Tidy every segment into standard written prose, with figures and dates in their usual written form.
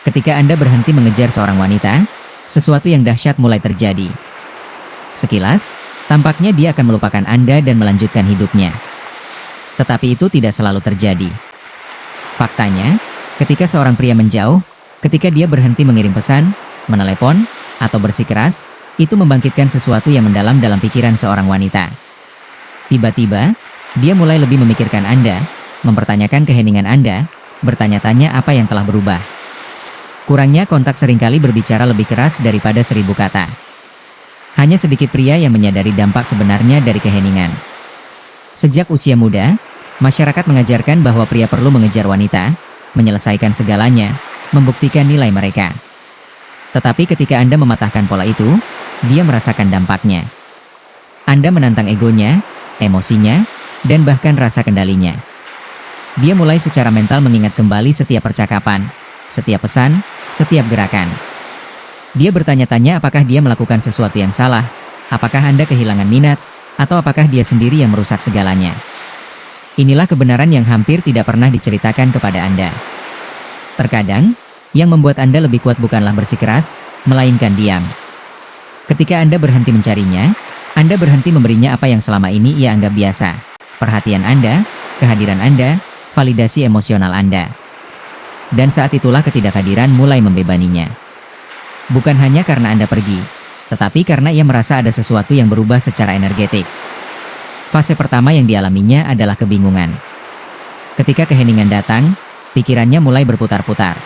Ketika Anda berhenti mengejar seorang wanita, sesuatu yang dahsyat mulai terjadi. Sekilas, tampaknya dia akan melupakan Anda dan melanjutkan hidupnya. Tetapi itu tidak selalu terjadi. Faktanya, ketika seorang pria menjauh, ketika dia berhenti mengirim pesan, menelepon, atau bersikeras, itu membangkitkan sesuatu yang mendalam dalam pikiran seorang wanita. Tiba-tiba, dia mulai lebih memikirkan Anda, mempertanyakan keheningan Anda, bertanya-tanya apa yang telah berubah. Kurangnya kontak seringkali berbicara lebih keras daripada 1000 kata. Hanya sedikit pria yang menyadari dampak sebenarnya dari keheningan. Sejak usia muda, masyarakat mengajarkan bahwa pria perlu mengejar wanita, menyelesaikan segalanya, membuktikan nilai mereka. Tetapi ketika Anda mematahkan pola itu, dia merasakan dampaknya. Anda menantang egonya, emosinya, dan bahkan rasa kendalinya. Dia mulai secara mental mengingat kembali setiap percakapan, setiap pesan, setiap gerakan. Dia bertanya-tanya apakah dia melakukan sesuatu yang salah, apakah Anda kehilangan minat, atau apakah dia sendiri yang merusak segalanya. Inilah kebenaran yang hampir tidak pernah diceritakan kepada Anda. Terkadang, yang membuat Anda lebih kuat bukanlah bersikeras, melainkan diam. Ketika Anda berhenti mencarinya, Anda berhenti memberinya apa yang selama ini ia anggap biasa. Perhatian Anda, kehadiran Anda, validasi emosional Anda. Dan saat itulah ketidakhadiran mulai membebaninya. Bukan hanya karena Anda pergi, tetapi karena ia merasa ada sesuatu yang berubah secara energetik. Fase pertama yang dialaminya adalah kebingungan. Ketika keheningan datang, pikirannya mulai berputar-putar.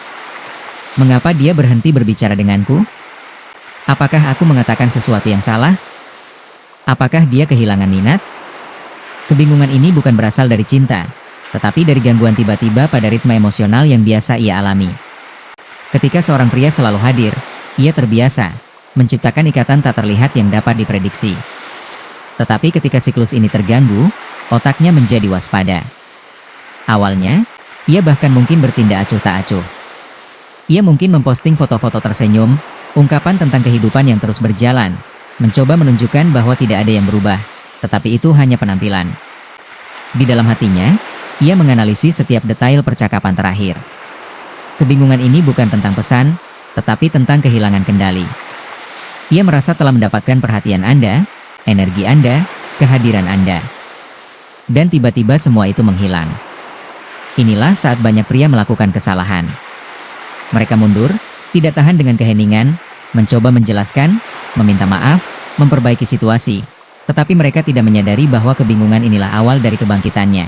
Mengapa dia berhenti berbicara denganku? Apakah aku mengatakan sesuatu yang salah? Apakah dia kehilangan minat? Kebingungan ini bukan berasal dari cinta, tetapi dari gangguan tiba-tiba pada ritme emosional yang biasa ia alami. Ketika seorang pria selalu hadir, ia terbiasa menciptakan ikatan tak terlihat yang dapat diprediksi. Tetapi ketika siklus ini terganggu, otaknya menjadi waspada. Awalnya, ia bahkan mungkin bertindak acuh tak acuh. Ia mungkin memposting foto-foto tersenyum, ungkapan tentang kehidupan yang terus berjalan, mencoba menunjukkan bahwa tidak ada yang berubah, tetapi itu hanya penampilan. Di dalam hatinya, ia menganalisis setiap detail percakapan terakhir. Kebingungan ini bukan tentang pesan, tetapi tentang kehilangan kendali. Ia merasa telah mendapatkan perhatian Anda, energi Anda, kehadiran Anda. Dan tiba-tiba semua itu menghilang. Inilah saat banyak pria melakukan kesalahan. Mereka mundur, tidak tahan dengan keheningan, mencoba menjelaskan, meminta maaf, memperbaiki situasi. Tetapi mereka tidak menyadari bahwa kebingungan inilah awal dari kebangkitannya.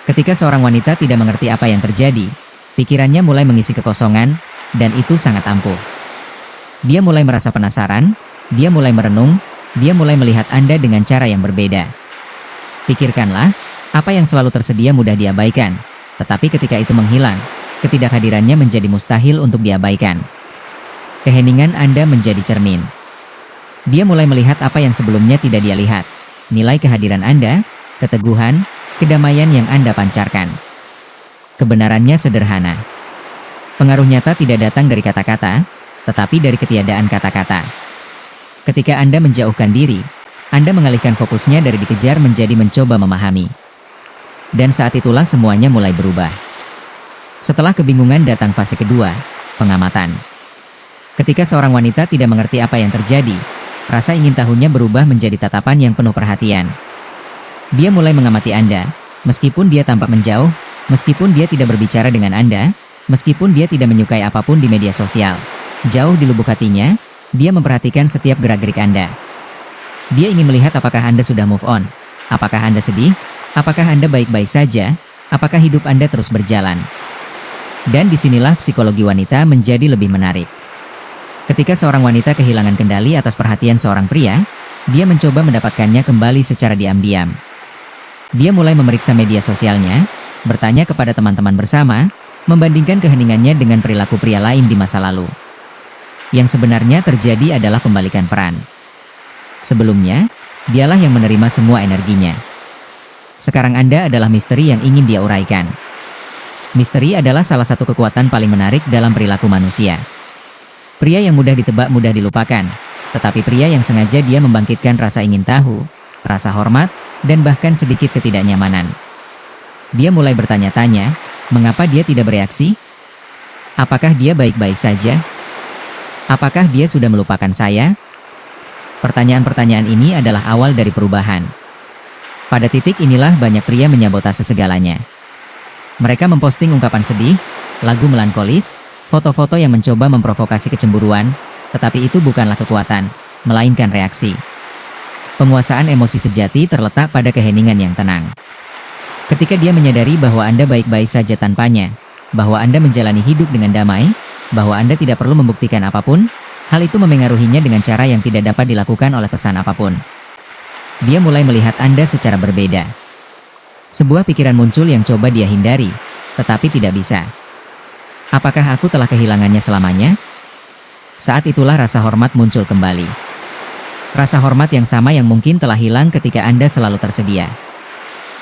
Ketika seorang wanita tidak mengerti apa yang terjadi, pikirannya mulai mengisi kekosongan, dan itu sangat ampuh. Dia mulai merasa penasaran, dia mulai merenung, dia mulai melihat Anda dengan cara yang berbeda. Pikirkanlah, apa yang selalu tersedia mudah diabaikan, tetapi ketika itu menghilang, ketidakhadirannya menjadi mustahil untuk diabaikan. Keheningan Anda menjadi cermin. Dia mulai melihat apa yang sebelumnya tidak dia lihat. Nilai kehadiran Anda, keteguhan, kedamaian yang Anda pancarkan. Kebenarannya sederhana. Pengaruh nyata tidak datang dari kata-kata, tetapi dari ketiadaan kata-kata. Ketika Anda menjauhkan diri, Anda mengalihkan fokusnya dari dikejar menjadi mencoba memahami. Dan saat itulah semuanya mulai berubah. Setelah kebingungan datang fase kedua, pengamatan. Ketika seorang wanita tidak mengerti apa yang terjadi, rasa ingin tahunya berubah menjadi tatapan yang penuh perhatian. Dia mulai mengamati Anda, meskipun dia tampak menjauh, meskipun dia tidak berbicara dengan Anda, meskipun dia tidak menyukai apapun di media sosial. Jauh di lubuk hatinya, dia memperhatikan setiap gerak-gerik Anda. Dia ingin melihat apakah Anda sudah move on, apakah Anda sedih, apakah Anda baik-baik saja, apakah hidup Anda terus berjalan. Dan disinilah psikologi wanita menjadi lebih menarik. Ketika seorang wanita kehilangan kendali atas perhatian seorang pria, dia mencoba mendapatkannya kembali secara diam-diam. Dia mulai memeriksa media sosialnya, bertanya kepada teman-teman bersama, membandingkan keheningannya dengan perilaku pria lain di masa lalu. Yang sebenarnya terjadi adalah pembalikan peran. Sebelumnya, dialah yang menerima semua energinya. Sekarang Anda adalah misteri yang ingin dia uraikan. Misteri adalah salah satu kekuatan paling menarik dalam perilaku manusia. Pria yang mudah ditebak mudah dilupakan, tetapi pria yang sengaja dia membangkitkan rasa ingin tahu, rasa hormat, dan bahkan sedikit ketidaknyamanan. Dia mulai bertanya-tanya, mengapa dia tidak bereaksi? Apakah dia baik-baik saja? Apakah dia sudah melupakan saya? Pertanyaan-pertanyaan ini adalah awal dari perubahan. Pada titik inilah banyak pria menyabotase segalanya. Mereka memposting ungkapan sedih, lagu melankolis, foto-foto yang mencoba memprovokasi kecemburuan, tetapi itu bukanlah kekuatan, melainkan reaksi. Penguasaan emosi sejati terletak pada keheningan yang tenang. Ketika dia menyadari bahwa Anda baik-baik saja tanpanya, bahwa Anda menjalani hidup dengan damai, bahwa Anda tidak perlu membuktikan apapun, hal itu memengaruhinya dengan cara yang tidak dapat dilakukan oleh pesan apapun. Dia mulai melihat Anda secara berbeda. Sebuah pikiran muncul yang coba dia hindari, tetapi tidak bisa. Apakah aku telah kehilangannya selamanya? Saat itulah rasa hormat muncul kembali. Rasa hormat yang sama yang mungkin telah hilang ketika Anda selalu tersedia.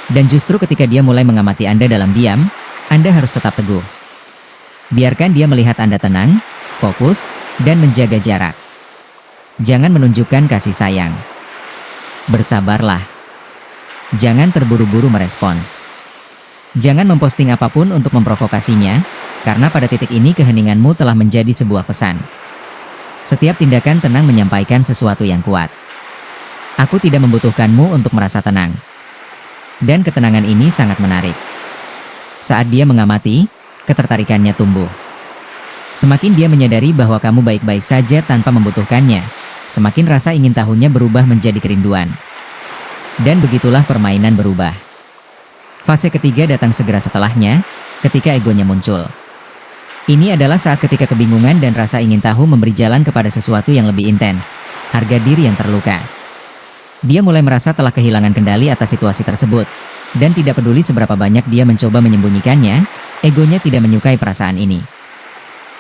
Dan justru ketika dia mulai mengamati Anda dalam diam, Anda harus tetap teguh. Biarkan dia melihat Anda tenang, fokus, dan menjaga jarak. Jangan menunjukkan kasih sayang. Bersabarlah. Jangan terburu-buru merespons. Jangan memposting apapun untuk memprovokasinya, karena pada titik ini keheninganmu telah menjadi sebuah pesan. Setiap tindakan tenang menyampaikan sesuatu yang kuat. Aku tidak membutuhkanmu untuk merasa tenang. Dan ketenangan ini sangat menarik. Saat dia mengamati, ketertarikannya tumbuh. Semakin dia menyadari bahwa kamu baik-baik saja tanpa membutuhkannya, semakin rasa ingin tahunya berubah menjadi kerinduan. Dan begitulah permainan berubah. Fase ketiga datang segera setelahnya, ketika egonya muncul. Ini adalah saat ketika kebingungan dan rasa ingin tahu memberi jalan kepada sesuatu yang lebih intens, harga diri yang terluka. Dia mulai merasa telah kehilangan kendali atas situasi tersebut, dan tidak peduli seberapa banyak dia mencoba menyembunyikannya, egonya tidak menyukai perasaan ini.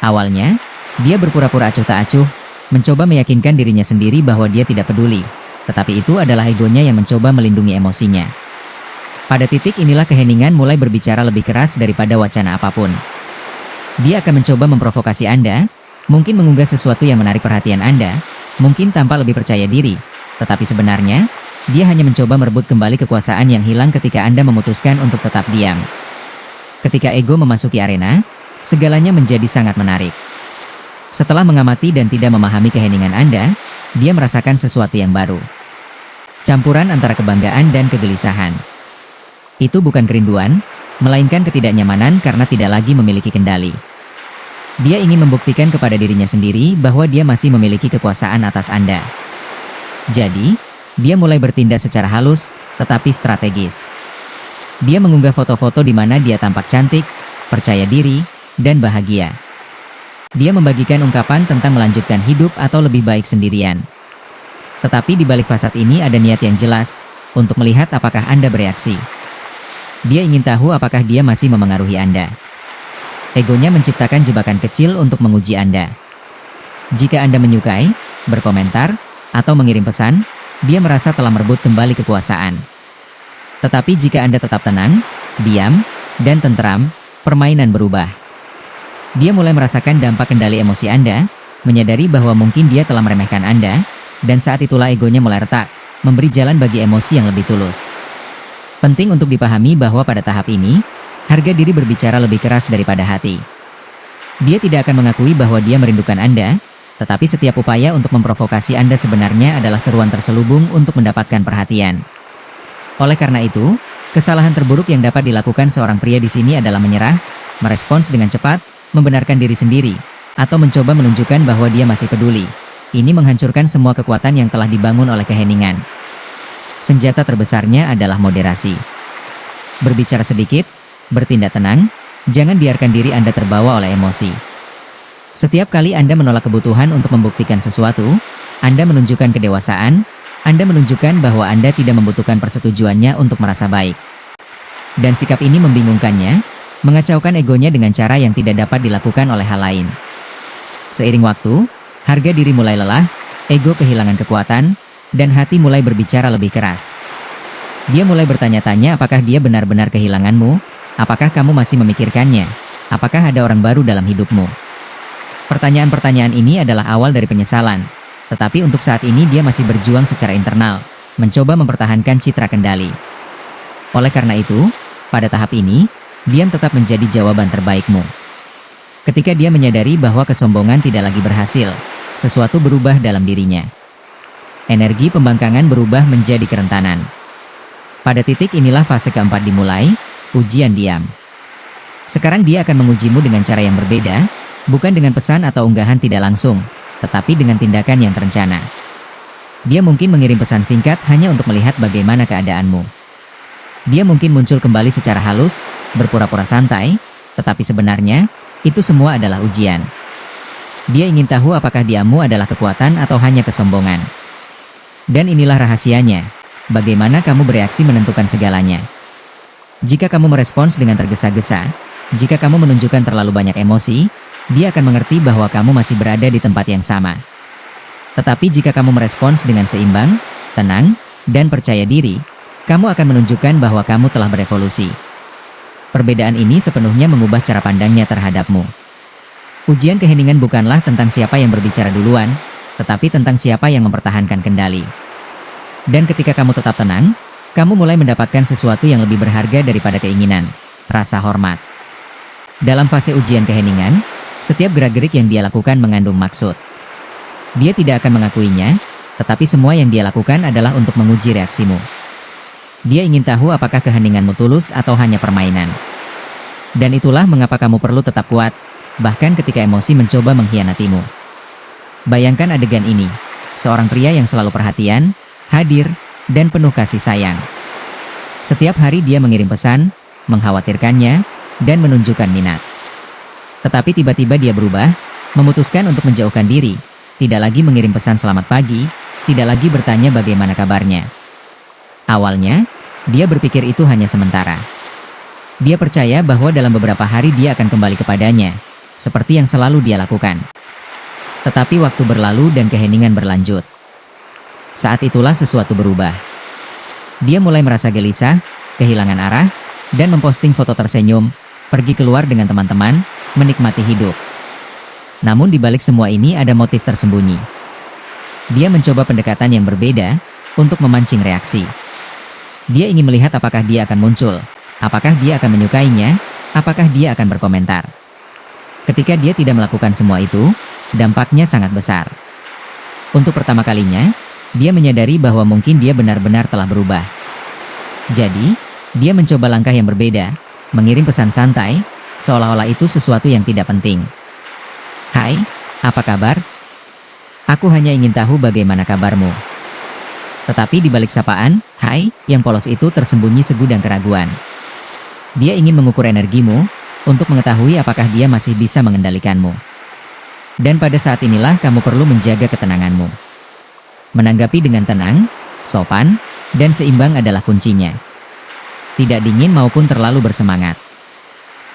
Awalnya, dia berpura-pura acuh tak acuh, mencoba meyakinkan dirinya sendiri bahwa dia tidak peduli, tetapi itu adalah egonya yang mencoba melindungi emosinya. Pada titik inilah keheningan mulai berbicara lebih keras daripada wacana apapun. Dia akan mencoba memprovokasi Anda, mungkin mengunggah sesuatu yang menarik perhatian Anda, mungkin tanpa lebih percaya diri, tetapi sebenarnya, dia hanya mencoba merebut kembali kekuasaan yang hilang ketika Anda memutuskan untuk tetap diam. Ketika ego memasuki arena, segalanya menjadi sangat menarik. Setelah mengamati dan tidak memahami keheningan Anda, dia merasakan sesuatu yang baru. Campuran antara kebanggaan dan kegelisahan. Itu bukan kerinduan, melainkan ketidaknyamanan karena tidak lagi memiliki kendali. Dia ingin membuktikan kepada dirinya sendiri bahwa dia masih memiliki kekuasaan atas Anda. Jadi, dia mulai bertindak secara halus, tetapi strategis. Dia mengunggah foto-foto di mana dia tampak cantik, percaya diri, dan bahagia. Dia membagikan ungkapan tentang melanjutkan hidup atau lebih baik sendirian. Tetapi di balik fasad ini ada niat yang jelas, untuk melihat apakah Anda bereaksi. Dia ingin tahu apakah dia masih memengaruhi Anda. Egonya menciptakan jebakan kecil untuk menguji Anda. Jika Anda menyukai, berkomentar, atau mengirim pesan, dia merasa telah merebut kembali kekuasaan. Tetapi jika Anda tetap tenang, diam, dan tentram, permainan berubah. Dia mulai merasakan dampak kendali emosi Anda, menyadari bahwa mungkin dia telah meremehkan Anda, dan saat itulah egonya mulai retak, memberi jalan bagi emosi yang lebih tulus. Penting untuk dipahami bahwa pada tahap ini, harga diri berbicara lebih keras daripada hati. Dia tidak akan mengakui bahwa dia merindukan Anda, tetapi setiap upaya untuk memprovokasi Anda sebenarnya adalah seruan terselubung untuk mendapatkan perhatian. Oleh karena itu, kesalahan terburuk yang dapat dilakukan seorang pria di sini adalah menyerah, merespons dengan cepat, membenarkan diri sendiri, atau mencoba menunjukkan bahwa dia masih peduli. Ini menghancurkan semua kekuatan yang telah dibangun oleh keheningan. Senjata terbesarnya adalah moderasi. Berbicara sedikit, bertindak tenang, jangan biarkan diri Anda terbawa oleh emosi. Setiap kali Anda menolak kebutuhan untuk membuktikan sesuatu, Anda menunjukkan kedewasaan, Anda menunjukkan bahwa Anda tidak membutuhkan persetujuannya untuk merasa baik. Dan sikap ini membingungkannya, mengacaukan egonya dengan cara yang tidak dapat dilakukan oleh hal lain. Seiring waktu, harga diri mulai lelah, ego kehilangan kekuatan, dan hati mulai berbicara lebih keras. Dia mulai bertanya-tanya apakah dia benar-benar kehilanganmu, apakah kamu masih memikirkannya, apakah ada orang baru dalam hidupmu. Pertanyaan-pertanyaan ini adalah awal dari penyesalan, tetapi untuk saat ini dia masih berjuang secara internal, mencoba mempertahankan citra kendali. Oleh karena itu, pada tahap ini, diam tetap menjadi jawaban terbaikmu. Ketika dia menyadari bahwa kesombongan tidak lagi berhasil, sesuatu berubah dalam dirinya. Energi pembangkangan berubah menjadi kerentanan. Pada titik inilah fase keempat dimulai, ujian diam. Sekarang dia akan mengujimu dengan cara yang berbeda, bukan dengan pesan atau unggahan tidak langsung, tetapi dengan tindakan yang terencana. Dia mungkin mengirim pesan singkat hanya untuk melihat bagaimana keadaanmu. Dia mungkin muncul kembali secara halus, berpura-pura santai, tetapi sebenarnya, itu semua adalah ujian. Dia ingin tahu apakah diammu adalah kekuatan atau hanya kesombongan. Dan inilah rahasianya, bagaimana kamu bereaksi menentukan segalanya. Jika kamu merespons dengan tergesa-gesa, jika kamu menunjukkan terlalu banyak emosi, dia akan mengerti bahwa kamu masih berada di tempat yang sama. Tetapi jika kamu merespons dengan seimbang, tenang, dan percaya diri, kamu akan menunjukkan bahwa kamu telah berevolusi. Perbedaan ini sepenuhnya mengubah cara pandangnya terhadapmu. Ujian keheningan bukanlah tentang siapa yang berbicara duluan, tetapi tentang siapa yang mempertahankan kendali. Dan ketika kamu tetap tenang, kamu mulai mendapatkan sesuatu yang lebih berharga daripada keinginan, rasa hormat. Dalam fase ujian keheningan, setiap gerak-gerik yang dia lakukan mengandung maksud. Dia tidak akan mengakuinya, tetapi semua yang dia lakukan adalah untuk menguji reaksimu. Dia ingin tahu apakah keheninganmu tulus atau hanya permainan. Dan itulah mengapa kamu perlu tetap kuat, bahkan ketika emosi mencoba mengkhianatimu. Bayangkan adegan ini, seorang pria yang selalu perhatian, hadir, dan penuh kasih sayang. Setiap hari dia mengirim pesan, mengkhawatirkannya, dan menunjukkan minat. Tetapi tiba-tiba dia berubah, memutuskan untuk menjauhkan diri, tidak lagi mengirim pesan selamat pagi, tidak lagi bertanya bagaimana kabarnya. Awalnya, dia berpikir itu hanya sementara. Dia percaya bahwa dalam beberapa hari dia akan kembali kepadanya, seperti yang selalu dia lakukan. Tetapi waktu berlalu dan keheningan berlanjut. Saat itulah sesuatu berubah. Dia mulai merasa gelisah, kehilangan arah, dan memposting foto tersenyum, pergi keluar dengan teman-teman, menikmati hidup. Namun di balik semua ini ada motif tersembunyi. Dia mencoba pendekatan yang berbeda, untuk memancing reaksi. Dia ingin melihat apakah dia akan muncul, apakah dia akan menyukainya, apakah dia akan berkomentar. Ketika dia tidak melakukan semua itu, dampaknya sangat besar. Untuk pertama kalinya, dia menyadari bahwa mungkin dia benar-benar telah berubah. Jadi, dia mencoba langkah yang berbeda, mengirim pesan santai, seolah-olah itu sesuatu yang tidak penting. Hai, apa kabar? Aku hanya ingin tahu bagaimana kabarmu. Tetapi di balik sapaan, hai, yang polos itu tersembunyi segudang keraguan. Dia ingin mengukur energimu, untuk mengetahui apakah dia masih bisa mengendalikanmu. Dan pada saat inilah kamu perlu menjaga ketenanganmu. Menanggapi dengan tenang, sopan, dan seimbang adalah kuncinya. Tidak dingin maupun terlalu bersemangat.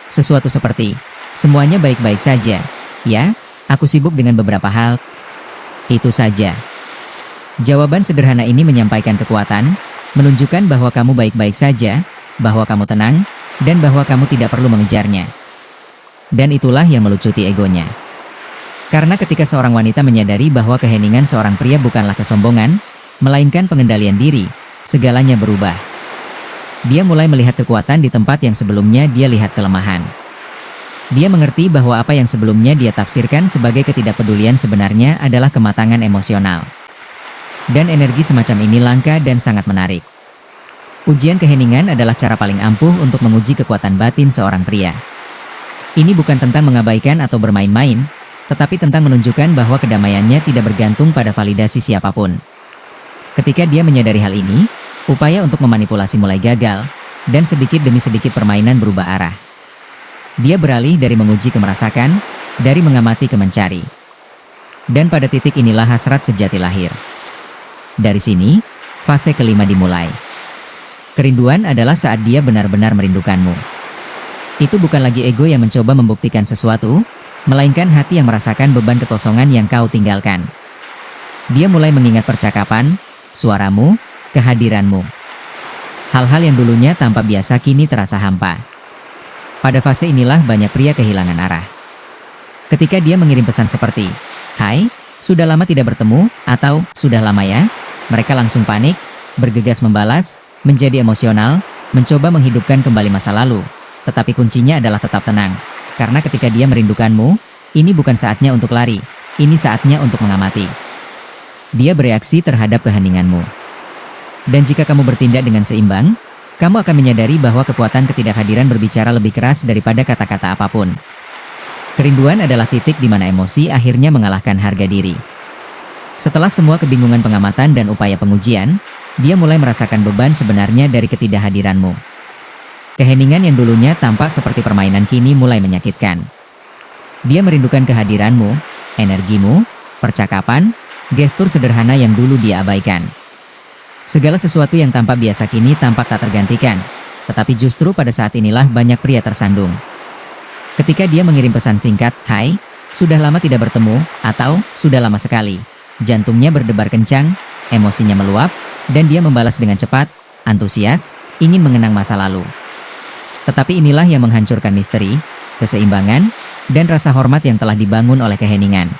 Sesuatu seperti, semuanya baik-baik saja, ya, aku sibuk dengan beberapa hal. Itu saja. Jawaban sederhana ini menyampaikan kekuatan, menunjukkan bahwa kamu baik-baik saja, bahwa kamu tenang, dan bahwa kamu tidak perlu mengejarnya. Dan itulah yang melucuti egonya. Karena ketika seorang wanita menyadari bahwa keheningan seorang pria bukanlah kesombongan, melainkan pengendalian diri, segalanya berubah. Dia mulai melihat kekuatan di tempat yang sebelumnya dia lihat kelemahan. Dia mengerti bahwa apa yang sebelumnya dia tafsirkan sebagai ketidakpedulian sebenarnya adalah kematangan emosional. Dan energi semacam ini langka dan sangat menarik. Ujian keheningan adalah cara paling ampuh untuk menguji kekuatan batin seorang pria. Ini bukan tentang mengabaikan atau bermain-main, tetapi tentang menunjukkan bahwa kedamaiannya tidak bergantung pada validasi siapapun. Ketika dia menyadari hal ini, upaya untuk memanipulasi mulai gagal, dan sedikit demi sedikit permainan berubah arah. Dia beralih dari menguji ke merasakan, dari mengamati ke mencari. Dan pada titik inilah hasrat sejati lahir. Dari sini, fase kelima dimulai. Kerinduan adalah saat dia benar-benar merindukanmu. Itu bukan lagi ego yang mencoba membuktikan sesuatu, melainkan hati yang merasakan beban kekosongan yang kau tinggalkan. Dia mulai mengingat percakapan, suaramu, kehadiranmu. Hal-hal yang dulunya tampak biasa kini terasa hampa. Pada fase inilah banyak pria kehilangan arah. Ketika dia mengirim pesan seperti, "Hai, sudah lama tidak bertemu," atau "Sudah lama ya," mereka langsung panik, bergegas membalas, menjadi emosional, mencoba menghidupkan kembali masa lalu. Tetapi kuncinya adalah tetap tenang, Karena ketika dia merindukanmu, ini bukan saatnya untuk lari, ini saatnya untuk mengamati. Dia bereaksi terhadap keheninganmu. Dan jika kamu bertindak dengan seimbang, kamu akan menyadari bahwa kekuatan ketidakhadiran berbicara lebih keras daripada kata-kata apapun. Kerinduan adalah titik di mana emosi akhirnya mengalahkan harga diri. Setelah semua kebingungan pengamatan dan upaya pengujian, dia mulai merasakan beban sebenarnya dari ketidakhadiranmu. Keheningan yang dulunya tampak seperti permainan kini mulai menyakitkan. Dia merindukan kehadiranmu, energimu, percakapan, gestur sederhana yang dulu dia abaikan. Segala sesuatu yang tampak biasa kini tampak tak tergantikan, tetapi justru pada saat inilah banyak pria tersandung. Ketika dia mengirim pesan singkat, "Hai, sudah lama tidak bertemu," atau "Sudah lama sekali," jantungnya berdebar kencang, emosinya meluap, dan dia membalas dengan cepat, antusias, ingin mengenang masa lalu. Tetapi inilah yang menghancurkan misteri, keseimbangan, dan rasa hormat yang telah dibangun oleh keheningan.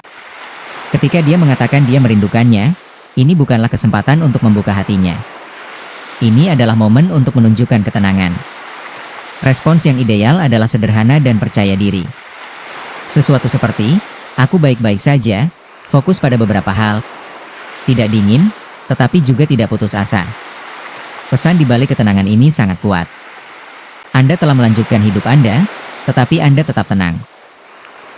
Ketika dia mengatakan dia merindukannya, ini bukanlah kesempatan untuk membuka hatinya. Ini adalah momen untuk menunjukkan ketenangan. Respons yang ideal adalah sederhana dan percaya diri. Sesuatu seperti, "Aku baik-baik saja," fokus pada beberapa hal. Tidak dingin, tetapi juga tidak putus asa. Pesan di balik ketenangan ini sangat kuat. Anda telah melanjutkan hidup Anda, tetapi Anda tetap tenang.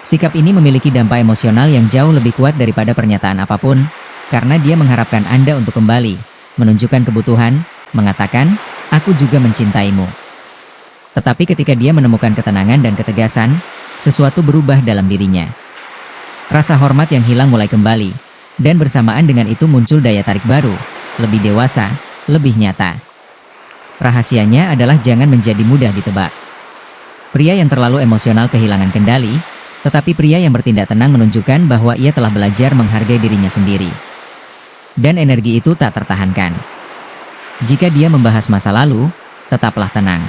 Sikap ini memiliki dampak emosional yang jauh lebih kuat daripada pernyataan apapun, karena dia mengharapkan Anda untuk kembali, menunjukkan kebutuhan, mengatakan, "Aku juga mencintaimu." Tetapi ketika dia menemukan ketenangan dan ketegasan, sesuatu berubah dalam dirinya. Rasa hormat yang hilang mulai kembali, dan bersamaan dengan itu muncul daya tarik baru, lebih dewasa, lebih nyata. Rahasianya adalah jangan menjadi mudah ditebak. Pria yang terlalu emosional kehilangan kendali, tetapi pria yang bertindak tenang menunjukkan bahwa ia telah belajar menghargai dirinya sendiri. Dan energi itu tak tertahankan. Jika dia membahas masa lalu, tetaplah tenang.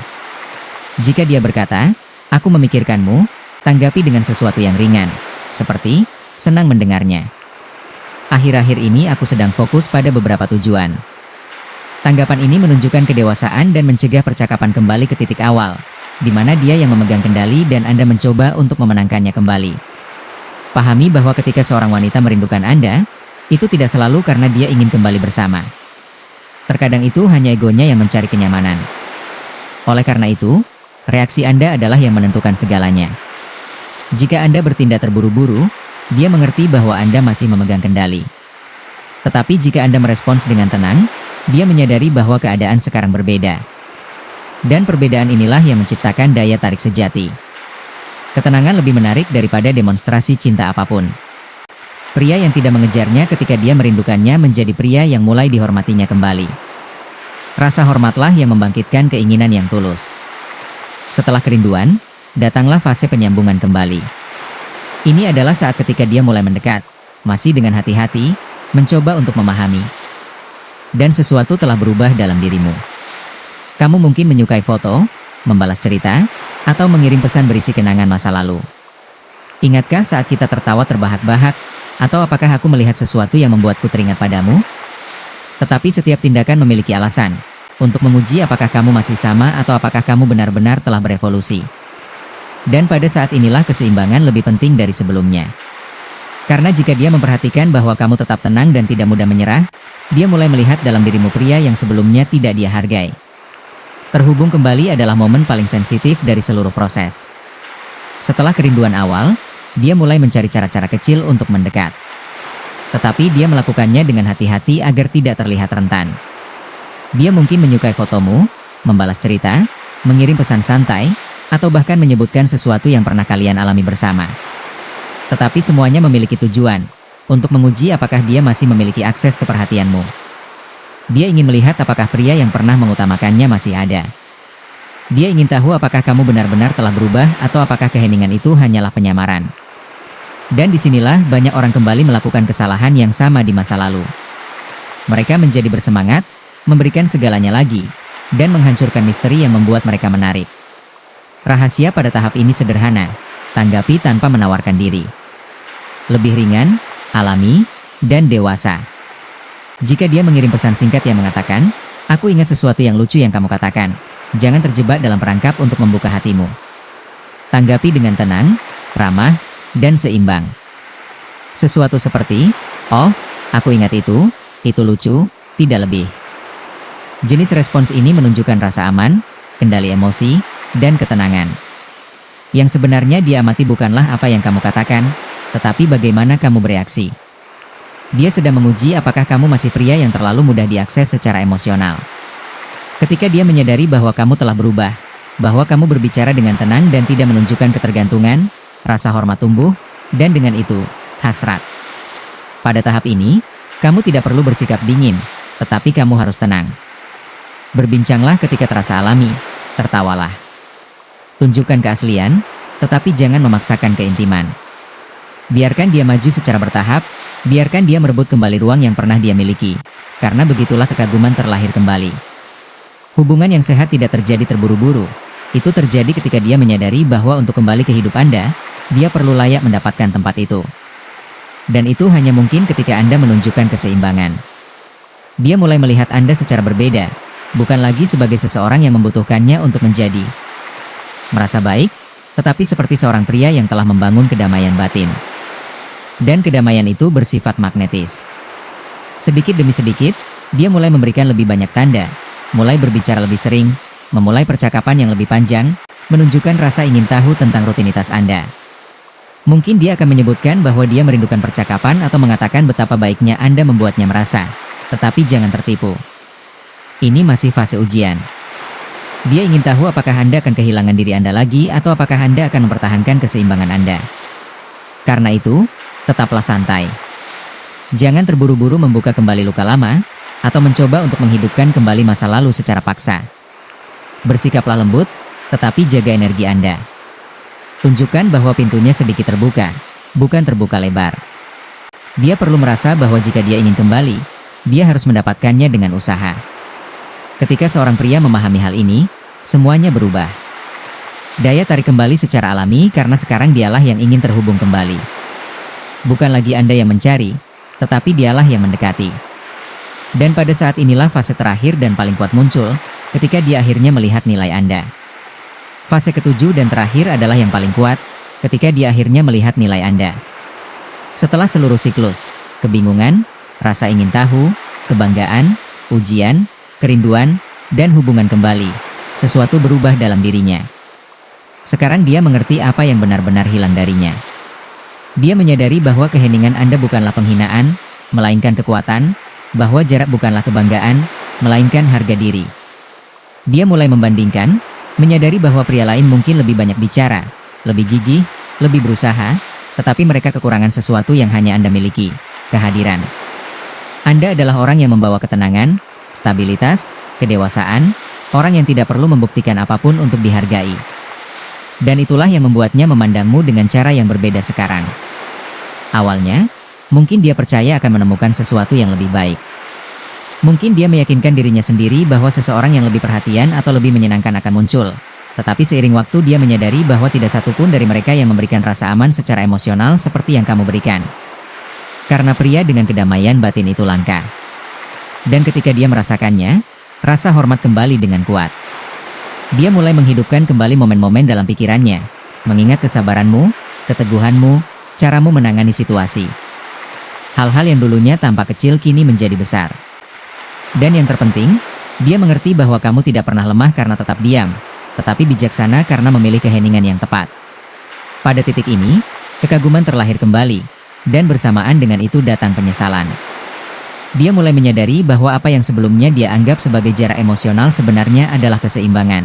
Jika dia berkata, "Aku memikirkanmu," tanggapi dengan sesuatu yang ringan, seperti, "Senang mendengarnya. Akhir-akhir ini aku sedang fokus pada beberapa tujuan." Tanggapan ini menunjukkan kedewasaan dan mencegah percakapan kembali ke titik awal, di mana dia yang memegang kendali dan Anda mencoba untuk memenangkannya kembali. Pahami bahwa ketika seorang wanita merindukan Anda, itu tidak selalu karena dia ingin kembali bersama. Terkadang itu hanya egonya yang mencari kenyamanan. Oleh karena itu, reaksi Anda adalah yang menentukan segalanya. Jika Anda bertindak terburu-buru, dia mengerti bahwa Anda masih memegang kendali. Tetapi jika Anda merespons dengan tenang, dia menyadari bahwa keadaan sekarang berbeda. Dan perbedaan inilah yang menciptakan daya tarik sejati. Ketenangan lebih menarik daripada demonstrasi cinta apapun. Pria yang tidak mengejarnya ketika dia merindukannya menjadi pria yang mulai dihormatinya kembali. Rasa hormatlah yang membangkitkan keinginan yang tulus. Setelah kerinduan, datanglah fase penyambungan kembali. Ini adalah saat ketika dia mulai mendekat, masih dengan hati-hati, mencoba untuk memahami. Dan sesuatu telah berubah dalam dirimu. Kamu mungkin menyukai foto, membalas cerita, atau mengirim pesan berisi kenangan masa lalu. Ingatkah saat kita tertawa terbahak-bahak? Atau apakah aku melihat sesuatu yang membuatku teringat padamu? Tetapi setiap tindakan memiliki alasan, untuk menguji apakah kamu masih sama atau apakah kamu benar-benar telah berevolusi. Dan pada saat inilah keseimbangan lebih penting dari sebelumnya. Karena jika dia memperhatikan bahwa kamu tetap tenang dan tidak mudah menyerah, dia mulai melihat dalam dirimu pria yang sebelumnya tidak dia hargai. Terhubung kembali adalah momen paling sensitif dari seluruh proses. Setelah kerinduan awal, dia mulai mencari cara-cara kecil untuk mendekat. Tetapi dia melakukannya dengan hati-hati agar tidak terlihat rentan. Dia mungkin menyukai fotomu, membalas cerita, mengirim pesan santai, atau bahkan menyebutkan sesuatu yang pernah kalian alami bersama. Tetapi semuanya memiliki tujuan, untuk menguji apakah dia masih memiliki akses ke perhatianmu. Dia ingin melihat apakah pria yang pernah mengutamakannya masih ada. Dia ingin tahu apakah kamu benar-benar telah berubah atau apakah keheningan itu hanyalah penyamaran. Dan disinilah banyak orang kembali melakukan kesalahan yang sama di masa lalu. Mereka menjadi bersemangat, memberikan segalanya lagi, dan menghancurkan misteri yang membuat mereka menarik. Rahasia pada tahap ini sederhana, tanggapi tanpa menawarkan diri. Lebih ringan, alami, dan dewasa. Jika dia mengirim pesan singkat yang mengatakan, "Aku ingat sesuatu yang lucu yang kamu katakan," jangan terjebak dalam perangkap untuk membuka hatimu. Tanggapi dengan tenang, ramah, dan seimbang. Sesuatu seperti, "Oh, aku ingat itu lucu," tidak lebih. Jenis respons ini menunjukkan rasa aman, kendali emosi, dan ketenangan. Yang sebenarnya dia amati bukanlah apa yang kamu katakan, tetapi bagaimana kamu bereaksi. Dia sedang menguji apakah kamu masih pria yang terlalu mudah diakses secara emosional. Ketika dia menyadari bahwa kamu telah berubah, bahwa kamu berbicara dengan tenang dan tidak menunjukkan ketergantungan, rasa hormat tumbuh, dan dengan itu, hasrat. Pada tahap ini, kamu tidak perlu bersikap dingin, tetapi kamu harus tenang. Berbincanglah ketika terasa alami, tertawalah. Tunjukkan keaslian, tetapi jangan memaksakan keintiman. Biarkan dia maju secara bertahap, biarkan dia merebut kembali ruang yang pernah dia miliki, karena begitulah kekaguman terlahir kembali. Hubungan yang sehat tidak terjadi terburu-buru. Itu terjadi ketika dia menyadari bahwa untuk kembali ke hidup Anda, dia perlu layak mendapatkan tempat itu. Dan itu hanya mungkin ketika Anda menunjukkan keseimbangan. Dia mulai melihat Anda secara berbeda, bukan lagi sebagai seseorang yang membutuhkannya untuk menjadi merasa baik, tetapi seperti seorang pria yang telah membangun kedamaian batin. Dan kedamaian itu bersifat magnetis. Sedikit demi sedikit, dia mulai memberikan lebih banyak tanda, mulai berbicara lebih sering, memulai percakapan yang lebih panjang, menunjukkan rasa ingin tahu tentang rutinitas Anda. Mungkin dia akan menyebutkan bahwa dia merindukan percakapan atau mengatakan betapa baiknya Anda membuatnya merasa. Tetapi jangan tertipu. Ini masih fase ujian. Dia ingin tahu apakah Anda akan kehilangan diri Anda lagi atau apakah Anda akan mempertahankan keseimbangan Anda. Karena itu, tetaplah santai. Jangan terburu-buru membuka kembali luka lama, atau mencoba untuk menghidupkan kembali masa lalu secara paksa. Bersikaplah lembut, tetapi jaga energi Anda. Tunjukkan bahwa pintunya sedikit terbuka, bukan terbuka lebar. Dia perlu merasa bahwa jika dia ingin kembali, dia harus mendapatkannya dengan usaha. Ketika seorang pria memahami hal ini, semuanya berubah. Daya tarik kembali secara alami karena sekarang dialah yang ingin terhubung kembali. Bukan lagi Anda yang mencari, tetapi dialah yang mendekati. Dan pada saat inilah fase terakhir dan paling kuat muncul, ketika dia akhirnya melihat nilai Anda. Fase ketujuh dan terakhir adalah yang paling kuat, ketika dia akhirnya melihat nilai Anda. Setelah seluruh siklus, kebingungan, rasa ingin tahu, kebanggaan, ujian, kerinduan, dan hubungan kembali, sesuatu berubah dalam dirinya. Sekarang dia mengerti apa yang benar-benar hilang darinya. Dia menyadari bahwa keheningan Anda bukanlah penghinaan, melainkan kekuatan, bahwa jarak bukanlah kebanggaan, melainkan harga diri. Dia mulai membandingkan, menyadari bahwa pria lain mungkin lebih banyak bicara, lebih gigih, lebih berusaha, tetapi mereka kekurangan sesuatu yang hanya Anda miliki, kehadiran. Anda adalah orang yang membawa ketenangan, stabilitas, kedewasaan, orang yang tidak perlu membuktikan apapun untuk dihargai. Dan itulah yang membuatnya memandangmu dengan cara yang berbeda sekarang. Awalnya, mungkin dia percaya akan menemukan sesuatu yang lebih baik. Mungkin dia meyakinkan dirinya sendiri bahwa seseorang yang lebih perhatian atau lebih menyenangkan akan muncul. Tetapi seiring waktu dia menyadari bahwa tidak satupun dari mereka yang memberikan rasa aman secara emosional seperti yang kamu berikan. Karena pria dengan kedamaian batin itu langka. Dan ketika dia merasakannya, rasa hormat kembali dengan kuat. Dia mulai menghidupkan kembali momen-momen dalam pikirannya, mengingat kesabaranmu, keteguhanmu, caramu menangani situasi. Hal-hal yang dulunya tampak kecil kini menjadi besar. Dan yang terpenting, dia mengerti bahwa kamu tidak pernah lemah karena tetap diam, tetapi bijaksana karena memilih keheningan yang tepat. Pada titik ini, kekaguman terlahir kembali, dan bersamaan dengan itu datang penyesalan. Dia mulai menyadari bahwa apa yang sebelumnya dia anggap sebagai jarak emosional sebenarnya adalah keseimbangan.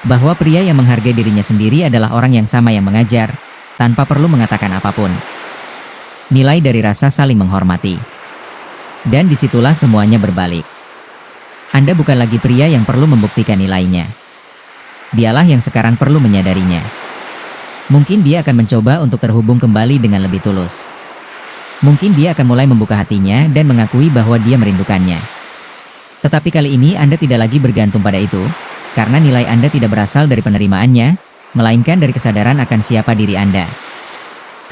Bahwa pria yang menghargai dirinya sendiri adalah orang yang sama yang mengajar, tanpa perlu mengatakan apapun. Nilai dari rasa saling menghormati. Dan disitulah semuanya berbalik. Anda bukan lagi pria yang perlu membuktikan nilainya. Dialah yang sekarang perlu menyadarinya. Mungkin dia akan mencoba untuk terhubung kembali dengan lebih tulus. Mungkin dia akan mulai membuka hatinya dan mengakui bahwa dia merindukannya. Tetapi kali ini Anda tidak lagi bergantung pada itu, karena nilai Anda tidak berasal dari penerimaannya, melainkan dari kesadaran akan siapa diri Anda.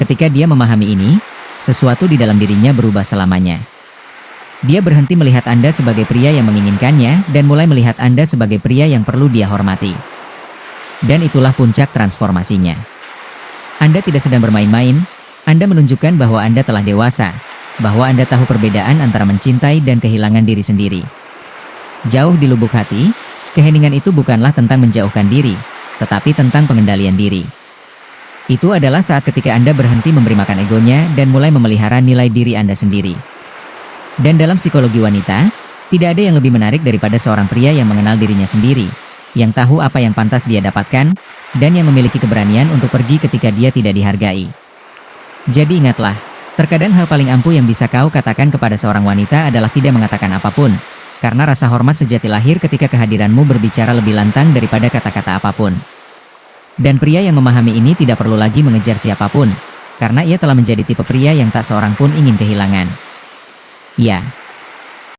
Ketika dia memahami ini, sesuatu di dalam dirinya berubah selamanya. Dia berhenti melihat Anda sebagai pria yang menginginkannya dan mulai melihat Anda sebagai pria yang perlu dia hormati. Dan itulah puncak transformasinya. Anda tidak sedang bermain-main, Anda menunjukkan bahwa Anda telah dewasa, bahwa Anda tahu perbedaan antara mencintai dan kehilangan diri sendiri. Jauh di lubuk hati, keheningan itu bukanlah tentang menjauhkan diri, tetapi tentang pengendalian diri. Itu adalah saat ketika Anda berhenti memberi makan egonya dan mulai memelihara nilai diri Anda sendiri. Dan dalam psikologi wanita, tidak ada yang lebih menarik daripada seorang pria yang mengenal dirinya sendiri, yang tahu apa yang pantas dia dapatkan, dan yang memiliki keberanian untuk pergi ketika dia tidak dihargai. Jadi ingatlah, terkadang hal paling ampuh yang bisa kau katakan kepada seorang wanita adalah tidak mengatakan apapun, karena rasa hormat sejati lahir ketika kehadiranmu berbicara lebih lantang daripada kata-kata apapun. Dan pria yang memahami ini tidak perlu lagi mengejar siapapun, karena ia telah menjadi tipe pria yang tak seorang pun ingin kehilangan. Ya.